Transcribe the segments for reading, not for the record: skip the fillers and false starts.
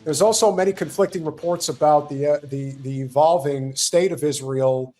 There's also many conflicting reports about the evolving state of Israel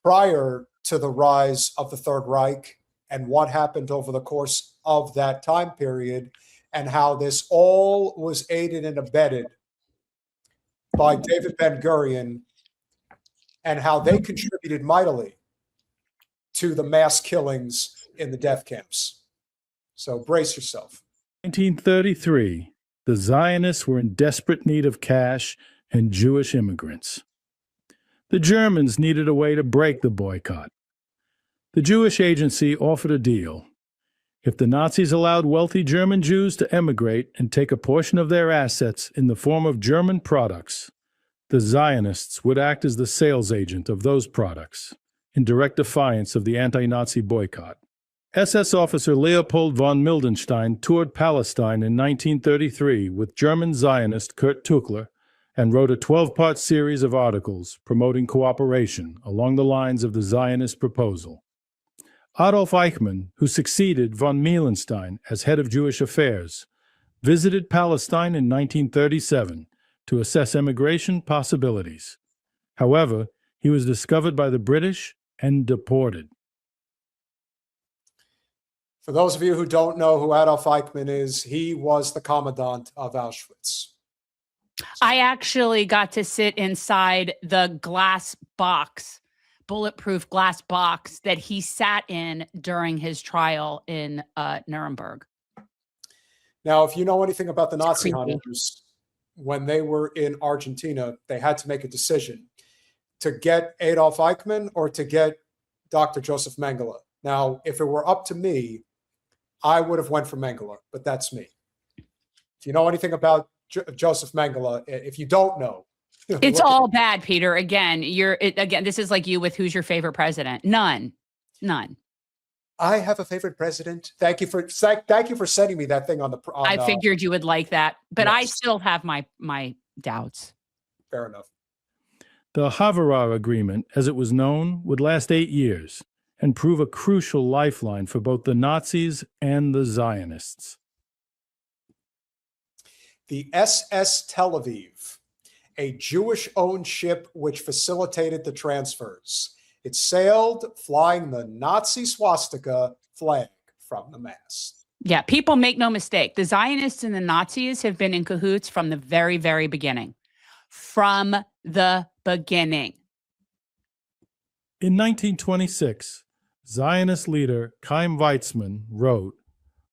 prior to the rise of the Third Reich and what happened over the course of that time period, and how this all was aided and abetted by David Ben-Gurion, and how they contributed mightily to the mass killings in the death camps. So brace yourself. 1933, the Zionists were in desperate need of cash and Jewish immigrants. The Germans needed a way to break the boycott. The Jewish Agency offered a deal. If the Nazis allowed wealthy German Jews to emigrate and take a portion of their assets in the form of German products, the Zionists would act as the sales agent of those products, in direct defiance of the anti-Nazi boycott. SS officer Leopold von Mildenstein toured Palestine in 1933 with German Zionist Kurt Tuchler and wrote a 12-part series of articles promoting cooperation along the lines of the Zionist proposal. Adolf Eichmann, who succeeded von Mildenstein as head of Jewish affairs, visited Palestine in 1937 to assess immigration possibilities. However, he was discovered by the British and deported. For those of you who don't know who Adolf Eichmann is, he was the commandant of Auschwitz. I actually got to sit inside the glass box, bulletproof glass box that he sat in during his trial in Nuremberg. Now, if you know anything about the Nazi hunters, when they were in Argentina, they had to make a decision to get Adolf Eichmann or to get Dr. Joseph Mengele. Now, if it were up to me, I would have went for Mengele, but that's me. If you know anything about Joseph Mengele, if you don't know, it's all bad, Peter. Again, this is like you with who's your favorite president? None. I have a favorite president. Thank you for sending me that thing on the. I figured you would like that, but yes. I still have my doubts. Fair enough. The haavara agreement, as it was known, would last 8 years and prove a crucial lifeline for both the Nazis and the Zionists. The SS Tel Aviv, a Jewish-owned ship which facilitated the transfers. It sailed flying the Nazi swastika flag from the mast. Yeah, people make no mistake. The Zionists and the Nazis have been in cahoots from the very, very beginning. From the beginning. In 1926, Zionist leader Chaim Weizmann wrote,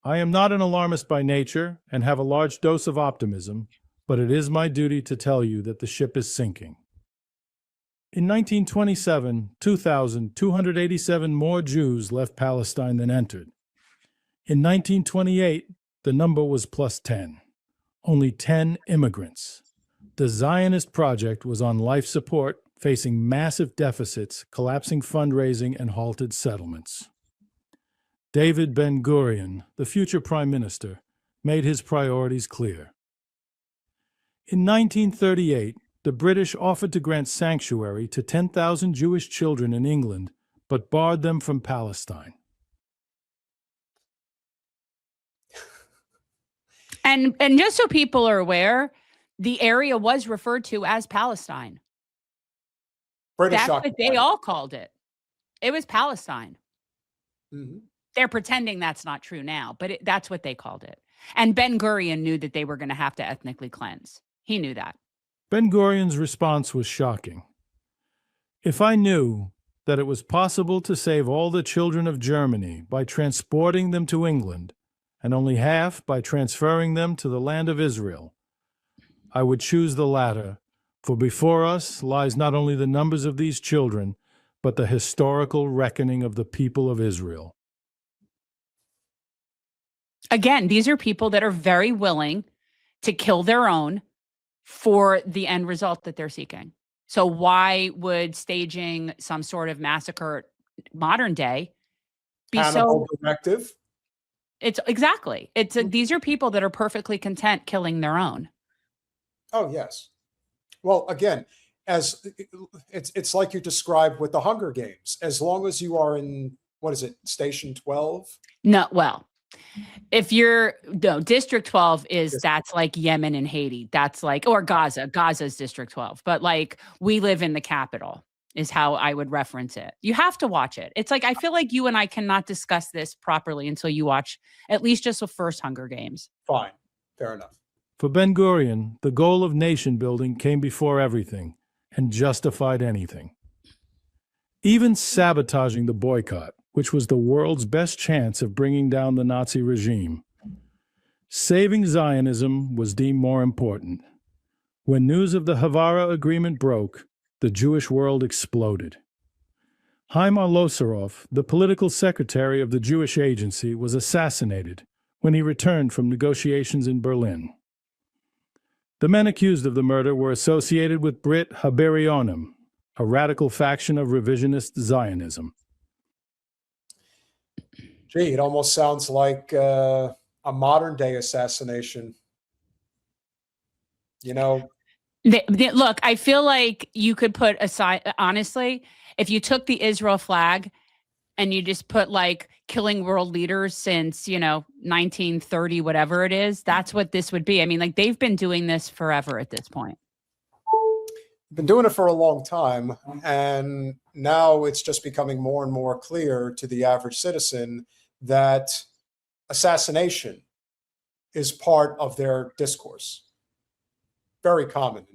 "I am not an alarmist by nature and have a large dose of optimism, but it is my duty to tell you that the ship is sinking." In 1927, 2,287 more Jews left Palestine than entered. In 1928, the number was plus 10. Only 10 immigrants. The Zionist project was on life support, facing massive deficits, collapsing fundraising, and halted settlements. David Ben-Gurion, the future prime minister, made his priorities clear. In 1938, the British offered to grant sanctuary to 10,000 Jewish children in England, but barred them from Palestine. And just so people are aware, the area was referred to as Palestine. That's what they all called it. It was Palestine. Mm-hmm. They're pretending that's not true now, but that's what they called it. And Ben-Gurion knew that they were going to have to ethnically cleanse. He knew that. Ben-Gurion's response was shocking. "If I knew that it was possible to save all the children of Germany by transporting them to England, and only half by transferring them to the land of Israel, I would choose the latter, for before us lies not only the numbers of these children, but the historical reckoning of the people of Israel." Again, these are people that are very willing to kill their own for the end result that they're seeking. So why would staging some sort of massacre modern day be Hannibal so directive? It's exactly. These are people that are perfectly content killing their own. Oh, yes. Well, again, as it's like you described with the Hunger Games. As long as you are in, what is it, Station 12? No, well, If you're no District 12 is that's like Yemen and Haiti. That's like or Gaza. Gaza's District 12. But like we live in the capital is how I would reference it. You have to watch it. It's like I feel like you and I cannot discuss this properly until you watch at least just the first Hunger Games. Fine. Fair enough. For Ben-Gurion, the goal of nation building came before everything and justified anything. Even sabotaging the boycott, which was the world's best chance of bringing down the Nazi regime. Saving Zionism was deemed more important. When news of the Haavara agreement broke, the Jewish world exploded. Haim Al-Losarov, the political secretary of the Jewish Agency, was assassinated when he returned from negotiations in Berlin. The men accused of the murder were associated with Brit Haberionim, a radical faction of revisionist Zionism. Gee, it almost sounds like a modern-day assassination. You know, Look, I feel like you could put aside, honestly, if you took the Israel flag and you just put like killing world leaders since, 1930, whatever it is, that's what this would be. I mean, like they've been doing this forever at this point. Been doing it for a long time, and now it's just becoming more and more clear to the average citizen that assassination is part of their discourse. Very common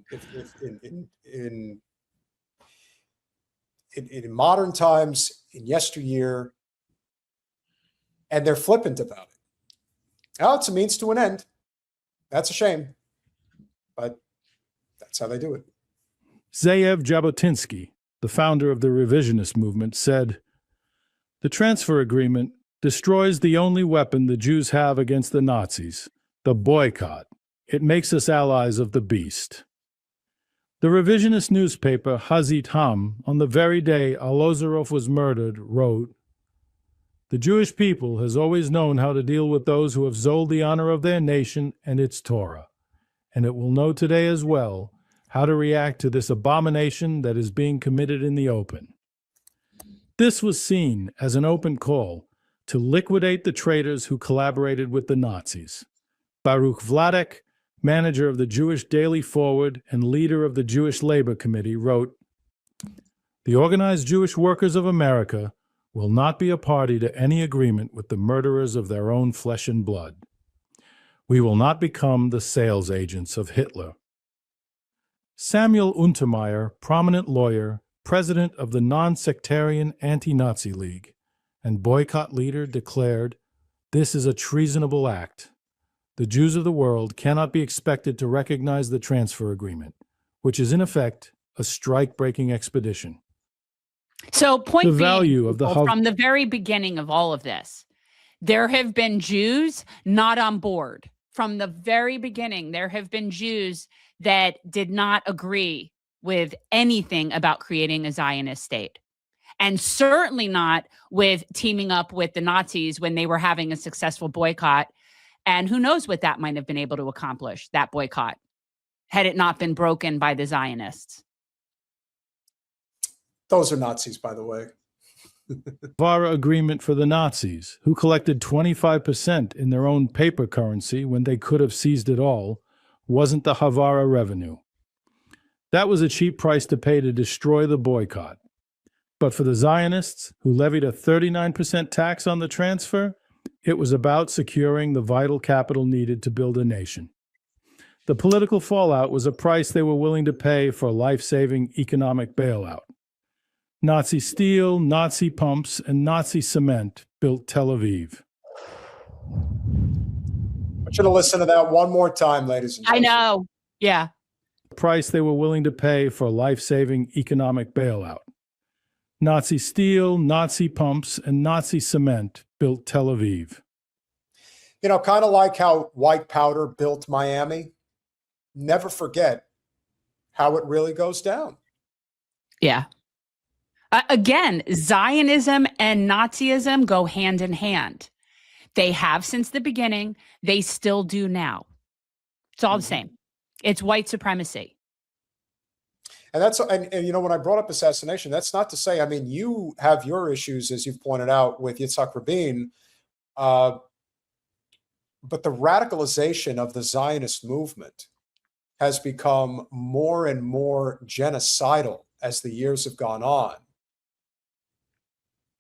in modern times, in yesteryear, and they're flippant about it. Now it's a means to an end. That's a shame, but that's how they do it. Zeev Jabotinsky, the founder of the revisionist movement, said, "The transfer agreement destroys the only weapon the Jews have against the Nazis, the boycott. It makes us allies of the beast." The revisionist newspaper Hazit Ham, on the very day Al-Losarov was murdered, wrote, "The Jewish people has always known how to deal with those who have sold the honor of their nation and its Torah, and it will know today as well how to react to this abomination that is being committed in the open." This was seen as an open call to liquidate the traitors who collaborated with the Nazis. Baruch Vladek, manager of the Jewish Daily Forward and leader of the Jewish Labor Committee, wrote, "The organized Jewish workers of America will not be a party to any agreement with the murderers of their own flesh and blood. We will not become the sales agents of Hitler." Samuel Untermyer, prominent lawyer, president of the non-sectarian Anti-Nazi League, and boycott leader, declared, "This is a treasonable act. The Jews of the world cannot be expected to recognize the transfer agreement, which is in effect a strike-breaking expedition." So point the value of the from the very beginning of all of this, there have been Jews not on board. From the very beginning, there have been Jews that did not agree with anything about creating a Zionist state, and certainly not with teaming up with the Nazis when they were having a successful boycott. And who knows what that might have been able to accomplish, that boycott, had it not been broken by the Zionists. Those are Nazis, by the way. Haavara agreement for the Nazis, who collected 25% in their own paper currency when they could have seized it all, wasn't the Haavara revenue. That was a cheap price to pay to destroy the boycott. But for the Zionists, who levied a 39% tax on the transfer, it was about securing the vital capital needed to build a nation. The political fallout was a price they were willing to pay for a life-saving economic bailout. Nazi steel, Nazi pumps, and Nazi cement built Tel Aviv. I should have listened to that one more time, ladies and I gentlemen. know. Yeah. The price they were willing to pay for a life-saving economic bailout. Nazi steel, Nazi pumps, and Nazi cement built Tel Aviv. You know, kind of like how white powder built Miami. Never forget how it really goes down. Yeah. Again, Zionism and Nazism go hand in hand. They have since the beginning. They still do now. It's all the same. It's white supremacy. And that's, and you know, when I brought up assassination, that's not to say, I mean, you have your issues, as you've pointed out, with Yitzhak Rabin. but the radicalization of the Zionist movement has become more and more genocidal as the years have gone on,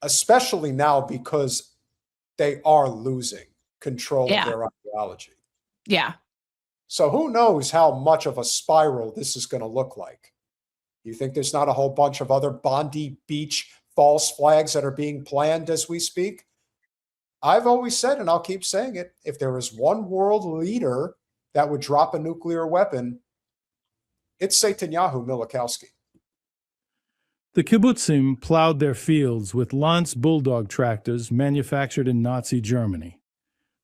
especially now because they are losing control of their ideology. Yeah. So who knows how much of a spiral this is going to look like? You think there's not a whole bunch of other Bondi Beach false flags that are being planned as we speak? I've always said, and I'll keep saying it, if there is one world leader that would drop a nuclear weapon, it's Netanyahu Milikowski. The kibbutzim plowed their fields with Lance bulldog tractors manufactured in Nazi Germany.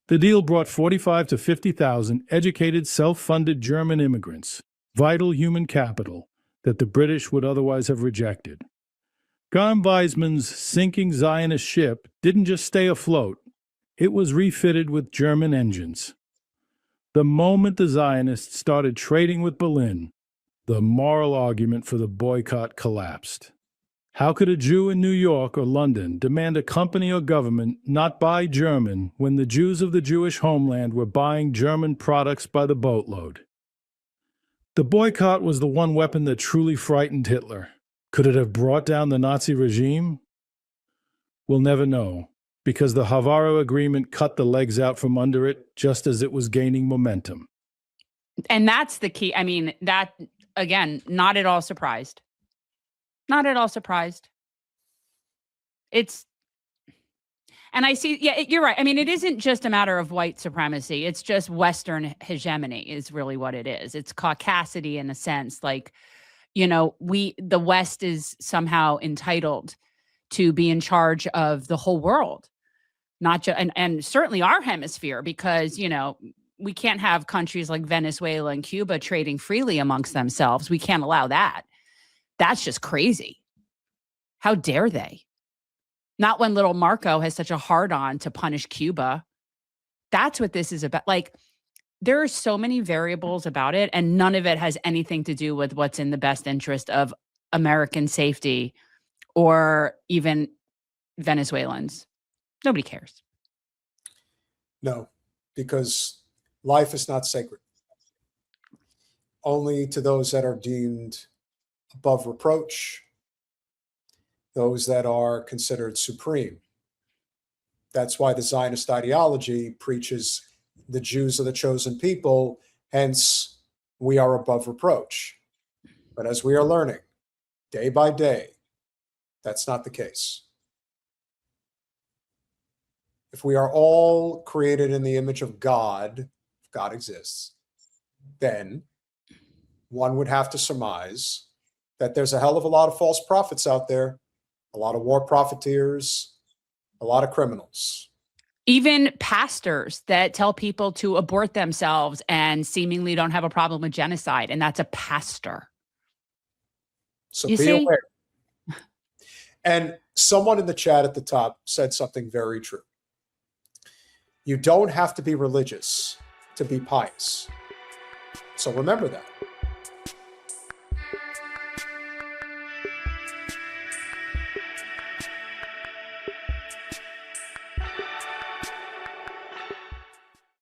The deal brought 45 to 50,000 educated, self-funded German immigrants, vital human capital that the British would otherwise have rejected. Garm Weizmann's sinking Zionist ship didn't just stay afloat, it was refitted with German engines. The moment the Zionists started trading with Berlin, the moral argument for the boycott collapsed. How could a Jew in New York or London demand a company or government not buy German when the Jews of the Jewish homeland were buying German products by the boatload? The boycott was the one weapon that truly frightened Hitler. Could it have brought down the Nazi regime? We'll never know, because the Haavara agreement cut the legs out from under it just as it was gaining momentum. And that's the key. I mean, that, again, not at all surprised. Not at all surprised. And I see, yeah, you're right. I mean, it isn't just a matter of white supremacy. It's just Western hegemony is really what it is. It's caucasity in a sense. Like, you know, the West is somehow entitled to be in charge of the whole world, not just, and certainly our hemisphere, because, you know, we can't have countries like Venezuela and Cuba trading freely amongst themselves. We can't allow that. That's just crazy. How dare they? Not when little Marco has such a hard-on to punish Cuba. That's what this is about. Like, there are so many variables about it, and none of it has anything to do with what's in the best interest of American safety or even Venezuelans. Nobody cares. No, because life is not sacred. Only to those that are deemed above reproach, those that are considered supreme. That's why the Zionist ideology preaches the Jews are the chosen people, hence we are above reproach. But as we are learning day by day, that's not the case. If we are all created in the image of God, if God exists, then one would have to surmise that there's a hell of a lot of false prophets out there, a lot of war profiteers, a lot of criminals. Even pastors that tell people to abort themselves and seemingly don't have a problem with genocide, and that's a pastor. So be aware. And someone in the chat at the top said something very true. You don't have to be religious to be pious. So remember that.